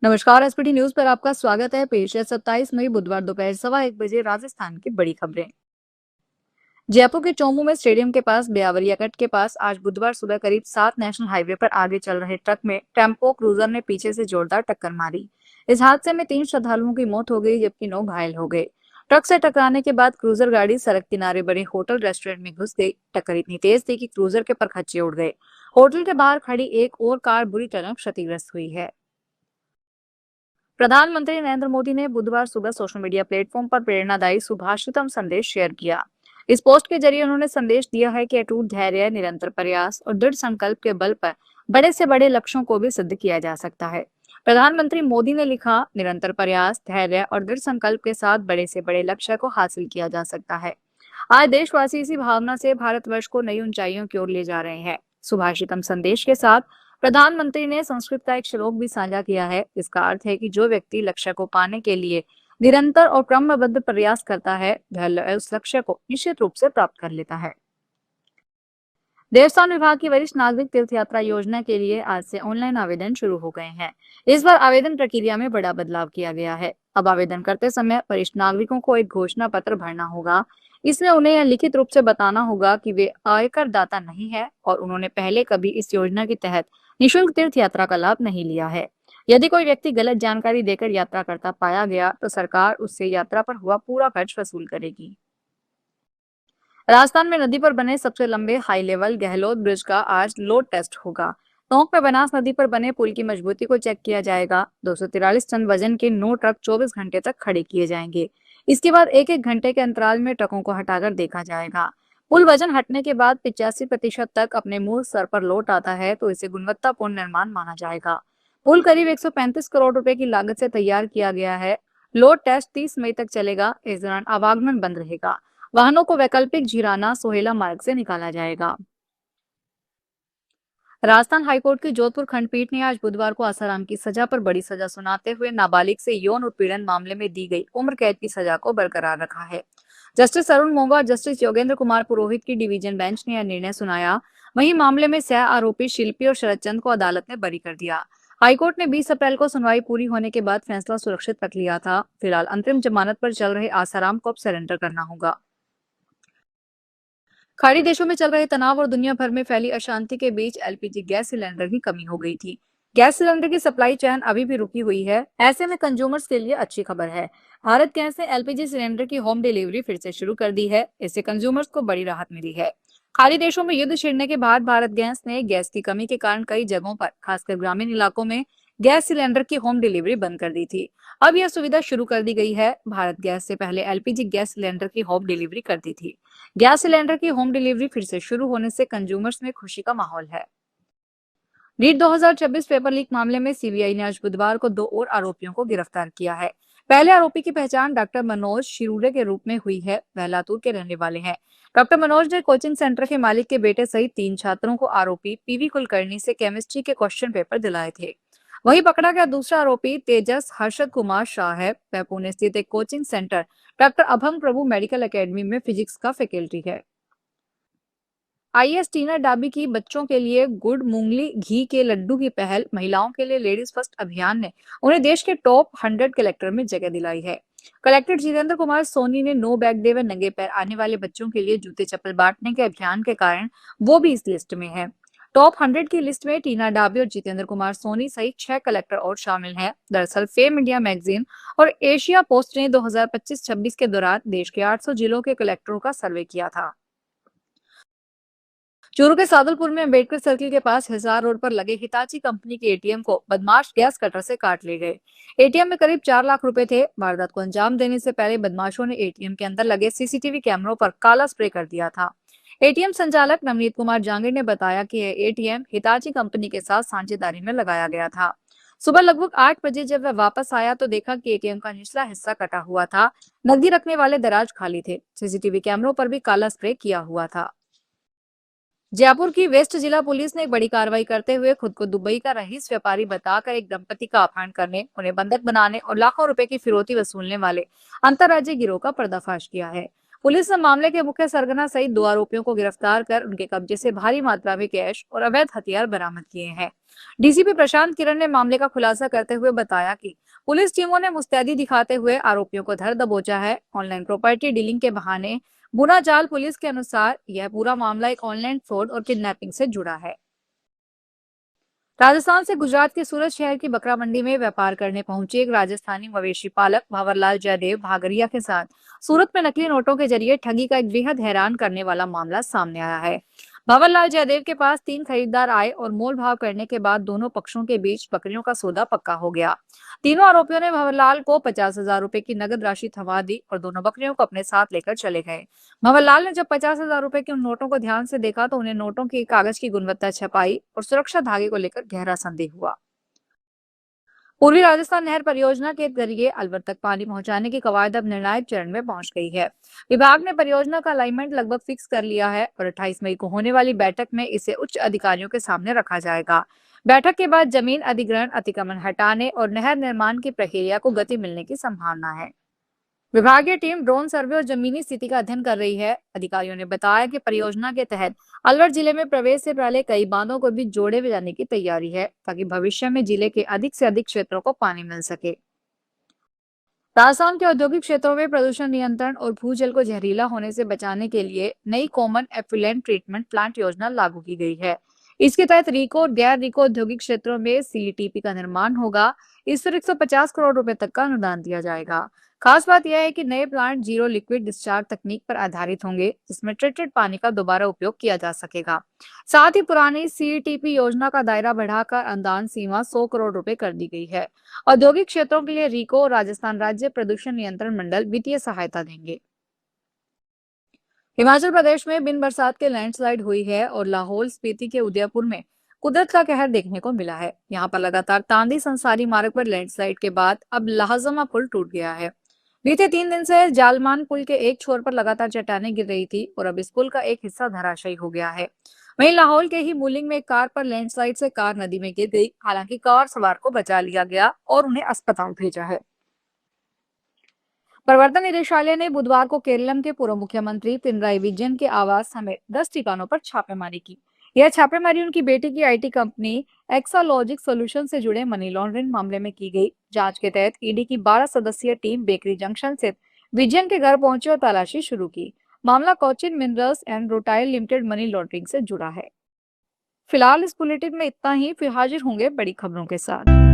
नमस्कार। SPT news पर आपका स्वागत है। पेश है 27 मई बुधवार दोपहर 1:15 राजस्थान की बड़ी खबरें। जयपुर के चोमू में स्टेडियम के पास ब्यावरिया कट के पास आज बुधवार सुबह करीब 7 नेशनल हाईवे पर आगे चल रहे ट्रक में टेम्पो क्रूजर ने पीछे से जोरदार टक्कर मारी। इस हादसे में 3 श्रद्धालुओं की मौत हो गई जबकि 9 घायल हो गए। ट्रक से टकराने के बाद क्रूजर गाड़ी सड़क किनारे बने होटल रेस्टोरेंट में घुस गई। टक्कर इतनी तेज थी कि क्रूजर के परखच्चे उड़ गए। होटल के बाहर खड़ी एक और कार बुरी तरह क्षतिग्रस्त हुई है। प्रधानमंत्री नरेंद्र मोदी ने बुधवार सुबह सोशल मीडिया प्लेटफॉर्म पर प्रेरणादायी सुभाषितम संदेश शेयर किया। इस पोस्ट के जरिए उन्होंने संदेश दिया है कि अटूट धैर्य, निरंतर प्रयास और दृढ़ संकल्प के बल पर बड़े से बड़े लक्ष्यों को भी सिद्ध किया जा सकता है। प्रधानमंत्री मोदी ने लिखा, निरंतर प्रयास, धैर्य और दृढ़ संकल्प के साथ बड़े से बड़े लक्ष्य को हासिल किया जा सकता है। आज देशवासी इसी भावना से भारतवर्ष को नई ऊंचाइयों की ओर ले जा रहे हैं। सुभाषितम संदेश के साथ प्रधानमंत्री ने संस्कृत का एक श्लोक भी साझा किया है। इसका अर्थ है कि जो व्यक्ति लक्ष्य को पाने के लिए निरंतर और क्रमबद्ध प्रयास करता है, वह उस लक्ष्य को निश्चित रूप से प्राप्त कर लेता है। देवस्थान विभाग की वरिष्ठ नागरिक तीर्थ यात्रा योजना के लिए आज से ऑनलाइन आवेदन शुरू हो गए हैं। इस बार आवेदन प्रक्रिया में बड़ा बदलाव किया गया है। अब आवेदन करते समय वरिष्ठ नागरिकों को एक घोषणा पत्र भरना होगा। इसमें उन्हें यह लिखित रूप से बताना होगा कि वे आयकर दाता नहीं है और उन्होंने पहले कभी इस योजना के तहत निःशुल्क तीर्थ यात्रा का लाभ नहीं लिया है। यदि कोई व्यक्ति गलत जानकारी देकर यात्रा करता पाया गया तो सरकार उससे यात्रा पर हुआ पूरा खर्च वसूल करेगी। राजस्थान में नदी पर बने सबसे लंबे हाई लेवल गहलोत ब्रिज का आज लोड टेस्ट होगा। टोंक में बनास नदी पर बने पुल की मजबूती को चेक किया जाएगा। 243 टन वजन के 9 ट्रक 24 घंटे तक खड़े किए जाएंगे। इसके बाद एक एक घंटे के अंतराल में ट्रकों को हटाकर देखा जाएगा। पुल वजन हटने के बाद 85% तक अपने मूल स्तर पर लौट आता है तो इसे गुणवत्तापूर्ण निर्माण माना जाएगा। पुल करीब 135 करोड़ रुपए की लागत से तैयार किया गया है। लोड टेस्ट 30 मई तक चलेगा। इस दौरान आवागमन बंद रहेगा। वाहनों को वैकल्पिक झिराना सोहेला मार्ग से निकाला जाएगा। राजस्थान हाईकोर्ट की जोधपुर खंडपीठ ने आज बुधवार को आसाराम की सजा पर बड़ी सजा सुनाते हुए नाबालिग से यौन उत्पीड़न मामले में दी गई उम्र कैद की सजा को बरकरार रखा है। जस्टिस अरुण मोंगा और जस्टिस योगेंद्र कुमार पुरोहित की डिवीजन बेंच ने यह निर्णय सुनाया। वहीं मामले में सह आरोपी शिल्पी और शरद चंद को अदालत ने बरी कर दिया। हाईकोर्ट ने 20 अप्रैल को सुनवाई पूरी होने के बाद फैसला सुरक्षित रख लिया था। फिलहाल अंतरिम जमानत पर चल रहे आसाराम को अब सरेंडर करना होगा। खाड़ी देशों में चल रहे तनाव और दुनिया भर में फैली अशांति के बीच एलपीजी गैस सिलेंडर की कमी हो गई थी। गैस सिलेंडर की सप्लाई चेन अभी भी रुकी हुई है। ऐसे में कंज्यूमर्स के लिए अच्छी खबर है। भारत गैस ने एलपीजी सिलेंडर की होम डिलीवरी फिर से शुरू कर दी है। इससे कंज्यूमर्स को बड़ी राहत मिली है। खाड़ी देशों में युद्ध छिड़ने के बाद भारत गैस ने गैस की कमी के कारण कई जगहों पर, खासकर ग्रामीण इलाकों में, गैस सिलेंडर की होम डिलीवरी बंद कर दी थी। अब यह सुविधा शुरू कर दी गई है। भारत गैस से पहले एलपीजी गैस सिलेंडर की होम डिलीवरी करती थी। गैस सिलेंडर की होम डिलीवरी फिर से शुरू होने से कंज्यूमर्स में खुशी का माहौल है। नीट 2026 पेपर लीक मामले में सीबीआई ने आज बुधवार को 2 और आरोपियों को गिरफ्तार किया है। पहले आरोपी की पहचान डॉक्टर मनोज शिरूरे के रूप में हुई है। वह लातूर के रहने वाले हैं। डॉक्टर मनोज ने कोचिंग सेंटर के मालिक के बेटे सहित 3 छात्रों को आरोपी पीवी कुलकर्णी से केमिस्ट्री के क्वेश्चन पेपर दिलाए थे। वहीं पकड़ा गया दूसरा आरोपी तेजस हर्षद कुमार शाह है। वह पुणे स्थित एक कोचिंग सेंटर डॉक्टर अभंग प्रभु मेडिकल एकेडमी में फिजिक्स का फैकल्टी है। आईएएस टीना डाबी की बच्चों के लिए गुड़ मूंगली घी के लड्डू की पहल महिलाओं के लिए लेडीज फर्स्ट अभियान ने उन्हें देश के टॉप 100 कलेक्टर में जगह दिलाई है। कलेक्टर जितेंद्र कुमार सोनी ने नो बैग डे व नंगे पैर आने वाले बच्चों के लिए जूते चप्पल बांटने के अभियान के कारण वो भी इस लिस्ट में है। टॉप 100 की लिस्ट में टीना डाबी और जितेंद्र कुमार सोनी सहित 6 कलेक्टर और शामिल हैं। दरअसल फेम इंडिया मैगजीन और एशिया पोस्ट ने 2025-26 के दौरान देश के 800 जिलों के कलेक्टरों का सर्वे किया था। चूरू के सादुलपुर में अम्बेडकर सर्किल के पास हिसार रोड पर लगे हिताची कंपनी के एटीएम को बदमाश गैस कटर से काट ले गए। एटीएम में करीब 4 लाख रुपए थे। वारदात को अंजाम देने से पहले बदमाशों ने एटीएम के अंदर लगे सीसीटीवी कैमरों पर काला स्प्रे कर दिया था। एटीएम संचालक नवनीत कुमार जांगिड़ ने बताया कि यह एटीएम हिताची कंपनी के साथ साझेदारी में लगाया गया था। सुबह लगभग 8 बजे जब वह वापस आया तो देखा कि एटीएम का निचला हिस्सा कटा हुआ था। नकदी रखने वाले दराज खाली थे। सीसीटीवी कैमरों पर भी काला स्प्रे किया हुआ था। जयपुर की वेस्ट जिला पुलिस ने एक बड़ी कार्रवाई करते हुए खुद को दुबई का रईस व्यापारी बताकर एक दंपति का अपहरण करने, उन्हें बंधक बनाने और लाखों रुपए की फिरौती वसूलने वाले अंतर्राज्यीय गिरोह का पर्दाफाश किया है। पुलिस ने मामले के मुख्य सरगना सहित 2 आरोपियों को गिरफ्तार कर उनके कब्जे से भारी मात्रा में कैश और अवैध हथियार बरामद किए हैं। डीसीपी प्रशांत किरण ने मामले का खुलासा करते हुए बताया कि पुलिस टीमों ने मुस्तैदी दिखाते हुए आरोपियों को धर दबोचा है। ऑनलाइन प्रॉपर्टी डीलिंग के बहाने बुना जाल। पुलिस के अनुसार यह पूरा मामला एक ऑनलाइन फ्रॉड और किडनैपिंग से जुड़ा है। राजस्थान से गुजरात के सूरत शहर की बकरा मंडी में व्यापार करने पहुंचे एक राजस्थानी मवेशी पालक भंवरलाल जयदेव भागरिया के साथ सूरत में नकली नोटों के जरिए ठगी का एक बेहद हैरान करने वाला मामला सामने आया है। भंवरलाल जयदेव के पास 3 खरीदार आए और मोल भाव करने के बाद दोनों पक्षों के बीच बकरियों का सौदा पक्का हो गया। तीनों आरोपियों ने भंवरलाल को 50,000 रुपए की नगद राशि थमा दी और दोनों बकरियों को अपने साथ लेकर चले गए। भंवरलाल ने जब 50,000 रुपए के उन नोटों को ध्यान से देखा तो उन्हें नोटों की कागज की गुणवत्ता छपाई और सुरक्षा धागे को लेकर गहरा संदेह हुआ। पूर्वी राजस्थान नहर परियोजना के जरिए अलवर तक पानी पहुंचाने की कवायद अब निर्णायक चरण में पहुंच गई है। विभाग ने परियोजना का अलाइनमेंट लगभग फिक्स कर लिया है और 28 मई को होने वाली बैठक में इसे उच्च अधिकारियों के सामने रखा जाएगा। बैठक के बाद जमीन अधिग्रहण, अतिक्रमण हटाने और नहर निर्माण की प्रक्रिया को गति मिलने की संभावना है। विभागीय टीम ड्रोन सर्वे और जमीनी स्थिति का अध्ययन कर रही है। अधिकारियों ने बताया कि परियोजना के तहत अलवर जिले में प्रवेश से पहले कई बांधों को भी जोड़े जाने की तैयारी है, ताकि भविष्य में जिले के अधिक से अधिक क्षेत्रों को पानी मिल सके। राजस्थान के औद्योगिक क्षेत्रों में प्रदूषण नियंत्रण और भूजल को जहरीला होने से बचाने के लिए नई कॉमन एफ्लुएंट ट्रीटमेंट प्लांट योजना लागू की गई है। इसके तहत रिको और गैर रिको औद्योगिक क्षेत्रों में सीईटीपी का निर्माण होगा। इस पर 150 करोड़ रुपए तक का अनुदान दिया जाएगा। खास बात यह है कि नए प्लांट जीरो लिक्विड डिस्चार्ज तकनीक पर आधारित होंगे, जिसमें ट्रीटेड पानी का दोबारा उपयोग किया जा सकेगा। साथ ही पुरानी सीईटीपी योजना का दायरा बढ़ाकर अनुदान सीमा 100 करोड़ रुपए कर दी गई है। औद्योगिक क्षेत्रों के लिए रिको और राजस्थान राज्य प्रदूषण नियंत्रण मंडल वित्तीय सहायता देंगे। हिमाचल प्रदेश में बिन बरसात के लैंडस्लाइड हुई है और लाहौल स्पीति के उदयपुर में कुदरत का कहर देखने को मिला है। यहाँ पर लगातार तांदी संसारी मार्ग पर लैंडस्लाइड के बाद अब लाहजमा पुल टूट गया है। बीते 3 दिन से जालमान पुल के एक छोर पर लगातार चट्टानें गिर रही थी और अब इस पुल का एक हिस्सा धराशायी हो गया है। वहीं लाहौल के ही मूलिंग में एक कार पर लैंडस्लाइड से कार नदी में गिर गई। हालांकि कार सवार को बचा लिया गया और उन्हें अस्पताल भेजा है। प्रवर्तन निदेशालय ने बुधवार को केरलम के पूर्व मुख्यमंत्री पिनराई विजयन के आवास समेत 10 ठिकानों पर छापेमारी की। यह छापेमारी उनकी बेटी की आईटी कंपनी एक्सालॉजिक सॉल्यूशन से जुड़े मनी लॉन्ड्रिंग मामले में की गई। जांच के तहत ईडी की 12 सदस्यीय टीम बेकरी जंक्शन स्थित विजयन के घर पहुंची और तलाशी शुरू की। मामला Cochin minerals and रोटाइल limited money laundering से जुड़ा है। फिलहाल इस बुलेटिन में इतना ही। फिर हाजिर होंगे बड़ी खबरों के साथ।